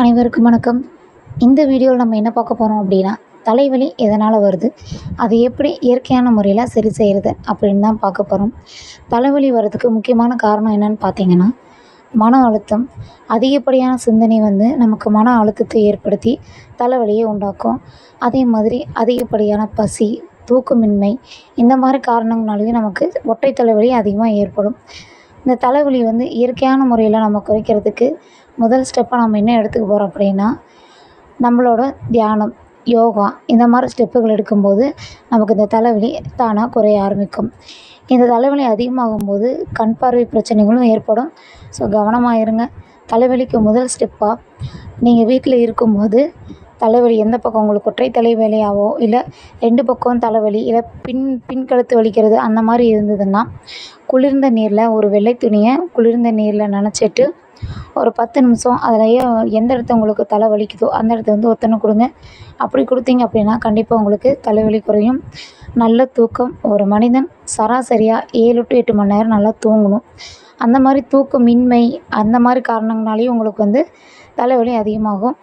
அனைவருக்கும் வணக்கம். இந்த வீடியோவில் நம்ம என்ன பார்க்க போகிறோம் அப்படின்னா, தலைவலி எதனால் வருது, அதை எப்படி இயற்கையான முறையில் சரி செய்கிறது அப்படின்னு தான் பார்க்க போகிறோம். தலைவலி வர்றதுக்கு முக்கியமான காரணம் என்னன்னு பார்த்தீங்கன்னா, மன அழுத்தம். அதிகப்படியான சிந்தனை நமக்கு மன அழுத்தத்தை ஏற்படுத்தி தலைவலியை உண்டாக்கும். அதே மாதிரி அதிகப்படியான பசி, தூக்கமின்மை, இந்த மாதிரி காரணங்களாலேயும் நமக்கு ஒற்றை தலைவலி அதிகமாக ஏற்படும். இந்த தலைவலி இயற்கையான முறையில் நம்ம குறைக்கிறதுக்கு முதல் ஸ்டெப்பாக நம்ம என்ன எடுத்துக்க போகிறோம் அப்படின்னா, நம்மளோட தியானம், யோகா இந்த மாதிரி ஸ்டெப்புகள் எடுக்கும்போது நமக்கு இந்த தலைவலி தானாக குறைய ஆரம்பிக்கும். இந்த தலைவலி அதிகமாகும்போது கண் பார்வை பிரச்சனைகளும் ஏற்படும். ஸோ கவனமாக இருங்க. தலைவலிக்கு முதல் ஸ்டெப்பாக நீங்கள் வீட்டில் இருக்கும்போது தலைவலி எந்த பக்கம் உங்களுக்கு ஒற்றை தலைவலியாவோ இல்லை 2 பக்கம் தலைவலி இல்லை பின்கழுத்து வலிக்கிறது அந்த மாதிரி இருந்ததுன்னா, குளிர்ந்த நீரில் ஒரு வெள்ளை துணியை குளிர்ந்த நீரில் நனைச்சிட்டு ஒரு 10 நிமிஷம் அதிலேயே எந்த இடத்த உங்களுக்கு தலை வலிக்குதோ அந்த இடத்த ஒத்தனை கொடுங்க. அப்படி கொடுத்தீங்க அப்படின்னா கண்டிப்பாக உங்களுக்கு தலைவலி குறையும். நல்ல தூக்கம். ஒரு மனிதன் சராசரியாக 7 to 8 மணி நேரம் நல்லா தூங்கணும். அந்த மாதிரி தூக்கமின்மை அந்த மாதிரி காரணங்களாலேயும் உங்களுக்கு தலைவலி அதிகமாகும்.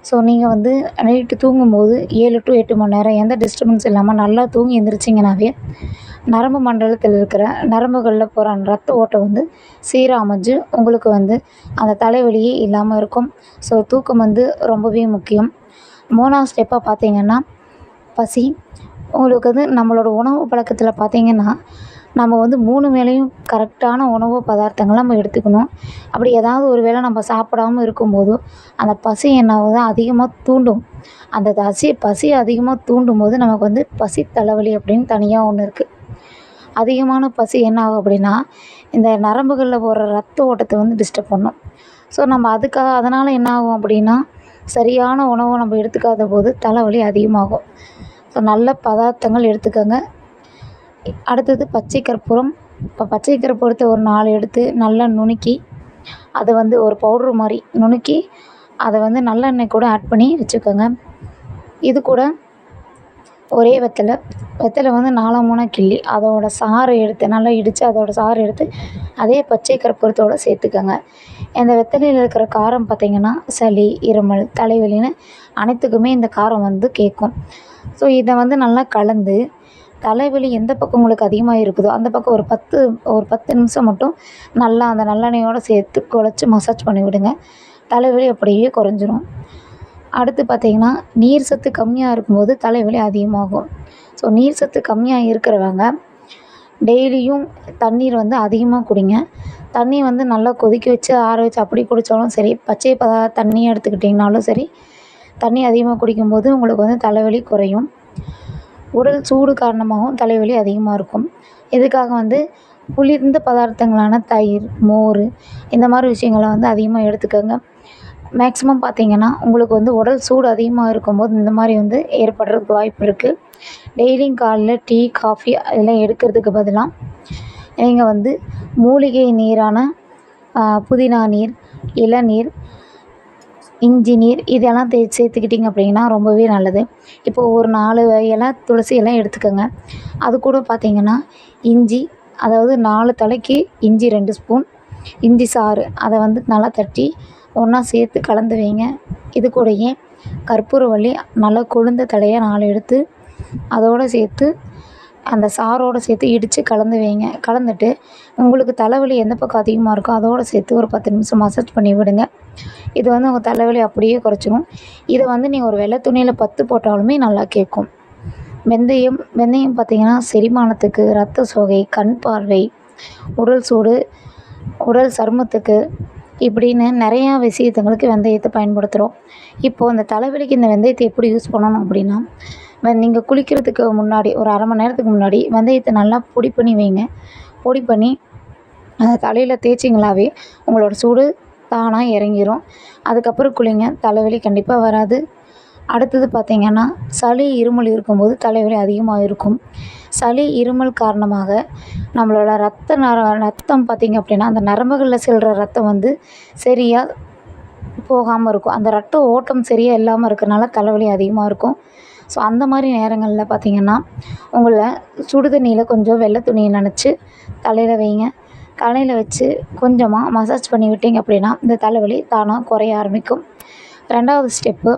ஸோ நீங்கள் நைட்டு தூங்கும்போது 7 to 8 மணி நேரம் எந்த டிஸ்டர்பன்ஸ் இல்லாமல் நல்லா தூங்கி எழுந்திரிச்சிங்கனாவே நரம்பு மண்டலத்தில் இருக்கிற நரம்புகளில் போகிற ரத்த ஓட்டம் சீராக அமைஞ்சு உங்களுக்கு அந்த தலைவலியே இல்லாமல் இருக்கும். ஸோ தூக்கம் ரொம்பவே முக்கியம். 3ஆவது ஸ்டெப்பாக பார்த்தீங்கன்னா பசி. உங்களுக்கு நம்மளோட உணவு பழக்கத்தில் பார்த்தீங்கன்னா, நம்ம 3 வேளையும் கரெக்டான உணவு பதார்த்தங்களை நம்ம எடுத்துக்கணும். அப்படி ஏதாவது ஒரு வேளை நம்ம சாப்பிடாமல் இருக்கும்போதோ அந்த பசி என்னாகுது அதிகமாக தூண்டும். அந்த பசி அதிகமாக தூண்டும்போது நமக்கு பசி தலைவலி அப்படின்னு தனியாக ஒன்று இருக்குது. அதிகமான பசி என்ன ஆகும் அப்படின்னா, இந்த நரம்புகளில் போகிற ரத்த ஓட்டத்தை டிஸ்டர்ப் பண்ணும். ஸோ நம்ம அதனால் என்ன ஆகும் அப்படின்னா, சரியான உணவை நம்ம எடுத்துக்காத போது தலைவலி அதிகமாகும். ஸோ நல்ல பதார்த்தங்கள் எடுத்துக்கோங்க. அடுத்தது பச்சை கற்பூரம். இப்போ பச்சை கற்பூரத்தை ஒரு 4 எடுத்து நல்லா நுணுக்கி அதை ஒரு பவுட்ரு மாதிரி நுணுக்கி அதை நல்லெண்ணெய் கூட ஆட் பண்ணி வச்சுக்கோங்க. இது கூட ஒரே வெத்தலை 4 3 கிள்ளி அதோட சாறை எடுத்து நல்லா இடித்து அதோட சாறை எடுத்து அதே பச்சை கற்பூரத்தோடு சேர்த்துக்கோங்க. இந்த வெத்தலையில் இருக்கிற காரம் பார்த்திங்கன்னா சளி, இருமல், தலைவலின்னு அனைத்துக்குமே இந்த காரம் கேட்கும். ஸோ இதை நல்லா கலந்து தலைவலி எந்த பக்கம் உங்களுக்கு அதிகமாக இருக்குதோ அந்த பக்கம் ஒரு 10 நிமிஷம் மட்டும் நல்லா அந்த நல்லெண்ணெயோடு சேர்த்து குழச்சி மசாஜ் பண்ணி விடுங்க. தலைவலி அப்படியே குறைஞ்சிரும். அடுத்து பார்த்திங்கன்னா, நீர் சத்து கம்மியாக இருக்கும்போது தலைவலி அதிகமாகும். ஸோ நீர் சத்து கம்மியாக இருக்கிறவங்க டெய்லியும் தண்ணீர் அதிகமாக குடிங்க. தண்ணி நல்லா கொதிக்க வச்சு ஆற வச்சு அப்படி குடித்தாலும் சரி, பச்சை தண்ணி எடுத்துக்கிட்டிங்கனாலும் சரி, தண்ணி அதிகமாக குடிக்கும்போது உங்களுக்கு தலைவலி குறையும். உடல் சூடு காரணமாகவும் தலைவலி அதிகமாக இருக்கும். இதுக்காக குளிர்ந்த பதார்த்தங்களான தயிர், மோர் இந்த மாதிரி விஷயங்களை அதிகமாக எடுத்துக்கோங்க. மேக்ஸிமம் பார்த்திங்கன்னா உங்களுக்கு உடல் சூடு அதிகமாக இருக்கும்போது இந்த மாதிரி ஏற்படுறதுக்கு வாய்ப்பு இருக்குது. டெய்லியும் காலைல டீ, காஃபி அதெல்லாம் எடுக்கிறதுக்கு பதிலாக நீங்கள் மூலிகை நீரான புதினா நீர், இளநீர், இஞ்சி நீர் இதெல்லாம் சேர்த்துக்கிட்டிங்க அப்படின்னா ரொம்பவே நல்லது. இப்போ ஒரு 4 இலை துளசி எல்லாம் எடுத்துக்கோங்க. அது கூட பார்த்திங்கன்னா இஞ்சி, அதாவது 4 தலைக்கு இஞ்சி 2 ஸ்பூன், இஞ்சி சாறு அதை நல்லா தட்டி ஒன்றா சேர்த்து கலந்து வைங்க. இது கூடயே கற்பூரவள்ளி நல்லா கொழுந்த தலையை 4 எடுத்து அதோடு சேர்த்து அந்த சாரோடு சேர்த்து இடித்து கலந்து வைங்க. கலந்துட்டு உங்களுக்கு தலைவலி எந்த பக்கம் அதிகமாக இருக்கோ அதோடு சேர்த்து ஒரு 10 நிமிஷம் மசாஜ் பண்ணி விடுங்க. இது உங்கள் தலைவலி அப்படியே குறைச்சிடும். இதை நீங்கள் ஒரு வெள்ளை துணியில் 10 போட்டாலுமே நல்லா கேட்கும். வெந்தயம் பார்த்திங்கன்னா செரிமானத்துக்கு, இரத்த சோகை, கண் பார்வை, உடல் சூடு, உடல் சருமத்துக்கு இப்படின்னு நிறையா விஷயத்துங்களுக்கு வெந்தயத்தை பயன்படுத்துகிறோம். இப்போது இந்த தலைவலிக்கு இந்த வெந்தயத்தை எப்படி யூஸ் பண்ணணும் அப்படின்னா, நீங்கள் குளிக்கிறதுக்கு முன்னாடி ஒரு 1/2 மணி நேரத்துக்கு முன்னாடி வெந்தயத்தை நல்லா பொடி பண்ணி வைங்க. பொடி பண்ணி அதை தலையில் தேய்ச்சிங்களாவே உங்களோட சூடு தானாக இறங்கிரும். அதுக்கப்புறம் குளிங்க. தலைவலி கண்டிப்பாக வராது. அடுத்தது பார்த்திங்கன்னா, சளி, இருமல் இருக்கும்போது தலைவலி அதிகமாக இருக்கும். சளி, இருமல் காரணமாக நம்மளோட ரத்தம் பார்த்திங்க அப்படின்னா அந்த நரம்புகளில் செல்கிற ரத்தம் சரியாக போகாமல் இருக்கும். அந்த ரத்த ஓட்டம் சரியாக இல்லாமல் இருக்கிறனால தலைவலி அதிகமாக இருக்கும். ஸோ அந்த மாதிரி நேரங்களில் பார்த்திங்கன்னா உங்களை சுடுதண்ணியில் கொஞ்சம் வெள்ளை துணியை நனைச்சி தலையில் வைங்க. தலையில் வச்சு கொஞ்சமாக மசாஜ் பண்ணி விட்டிங்க அப்படின்னா இந்த தலைவலி தானாக குறைய ஆரம்பிக்கும். 2வது ஸ்டெப்பு,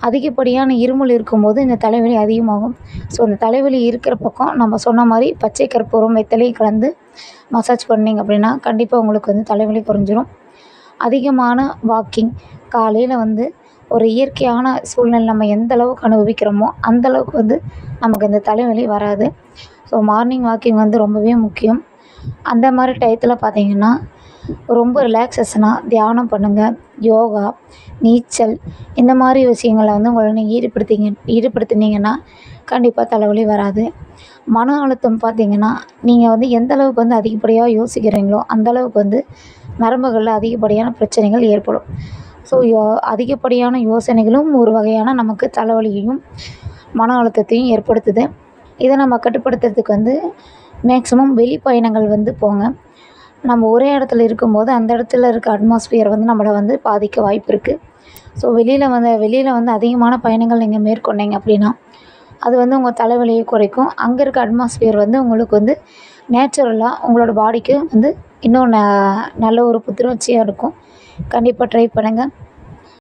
அதிகப்படியான இருமல் இருக்கும்போது இந்த தலைவலி அதிகமாகும். ஸோ இந்த தலைவலி இருக்கிற பக்கம் நம்ம சொன்ன மாதிரி பச்சை கற்பூரம், வெத்தலையும் கலந்து மசாஜ் பண்ணிங்க அப்படின்னா கண்டிப்பாக உங்களுக்கு வந்து தலைவலி குறைஞ்சிரும். அதிகமான வாக்கிங், காலையில் வந்து ஒரு இயற்கையான சூழ்நிலை நம்ம எந்த அளவுக்கு அனுபவிக்கிறோமோ அந்த அளவுக்கு வந்து நமக்கு இந்த தலைவலி வராது. ஸோ மார்னிங் வாக்கிங் வந்து ரொம்பவே முக்கியம். அந்த மாதிரி டயத்தில் பார்த்தீங்கன்னா ரொம்ப ரிலாக்ஸேஷனாக தியானம் பண்ணுங்கள். யோகா, நீச்சல் இந்த மாதிரி விஷயங்களில் வந்து உங்களை நீங்கள் ஈடுபடுத்தினீங்கன்னா கண்டிப்பாக தலைவலி வராது. மன அழுத்தம் பார்த்தீங்கன்னா நீங்கள் வந்து எந்த அளவுக்கு வந்து அதிகப்படியாக யோசிக்கிறீங்களோ அந்த அளவுக்கு வந்து நரம்புகளில் அதிகப்படியான பிரச்சனைகள் ஏற்படும். ஸோ அதிகப்படியான யோசனைகளும் ஒரு வகையான நமக்கு தலைவலியையும் மன அழுத்தத்தையும் ஏற்படுத்துது. இதை நம்ம கட்டுப்படுத்துறதுக்கு வந்து மேக்ஸிமம் வெளி பயணங்கள் வந்து போங்க. நம்ம ஒரே இடத்துல இருக்கும்போது அந்த இடத்துல இருக்க அட்மாஸ்பியர் வந்து நம்மளை வந்து பாதிக்க வாய்ப்பு இருக்குது. ஸோ வெளியில் வந்து அதிகமான பயணங்கள் நீங்கள் மேற்கொண்டீங்க அப்படின்னா அது வந்து உங்கள் தலைவலியை குறைக்கும். அங்கே இருக்க அட்மாஸ்பியர் வந்து உங்களுக்கு வந்து நேச்சுரலாக உங்களோட பாடிக்கு வந்து இன்னும் நல்ல ஒரு புத்துணர்ச்சியாக இருக்கும். கண்டிப்பாக ட்ரை பண்ணுங்கள்.